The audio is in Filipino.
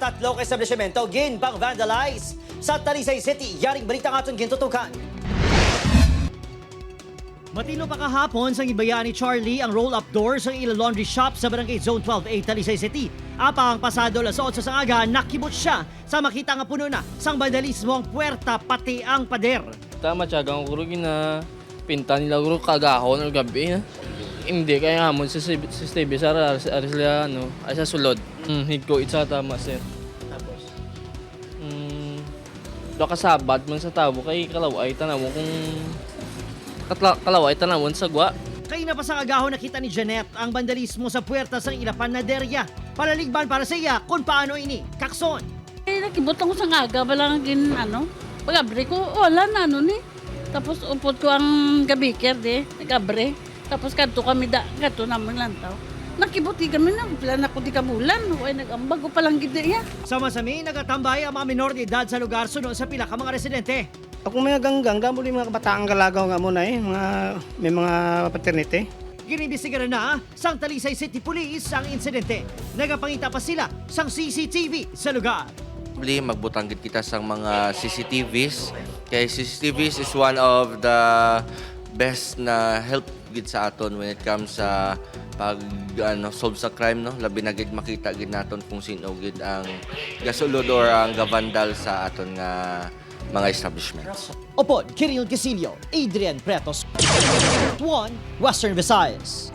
Tatlo ka establishmento ginbang vandalize sa Talisay City. Yaring balita nga itong gintutukan. Matino pa kahapon sa ibayaan ni Charlie ang roll-up doors ng ilang laundry shop sa Barangay Zone 12A, Talisay City. Apang pasado alas 8 sa aga, nakibot siya sa makita nga puno na sang vandalismo ang puwerta pati ang pader. Tama, tiyagang kuro na pinta nila kuro kagahon o gabi. Hindi, kaya hamon si Stevie sa arisla, ay sa sulod. Higko, itsa tama, sir. Tapos? Kasabat man sa tabo, kay kalaway, tanawon kung kalaway, tanawon sa gwa. Kaya na pa sa agahon nakita ni Janet ang vandalismo sa puwerta sa ilapan na derya. Palaligban para sa iya kung paano ini kakson. Nakibutang ko sa ngaga, walang pag-abre ko, wala na ni. Tapos upot ko ang gabiker nag-abre. Tapos kanto kami kanto naman lantaw. Nakibuti kami na, plan ako di kabulan. Huwag nag-ambag ko palang gidi ya. Sama-sami nagatambay ang mga minor de edad sa lugar sunod sa pila ka mga residente. Ako mga ganggang, damo di mga kabataang galagaw nga muna may mga paternity. Ginibisigaran na sang Talisay City Police ang insidente. Nagapangita pa sila sang CCTV sa lugar. Magbutanggit kita sa mga CCTVs. Kaya CCTVs is one of the best na help gid sa aton when it comes sa pag solve sa crime, no, labi na gid makita gid naton kung sino gid ang gasulod or ang gavandal sa aton nga mga establishments. Opod, Kiril Casilio, Adrian Pretos, 1 Western Visayas.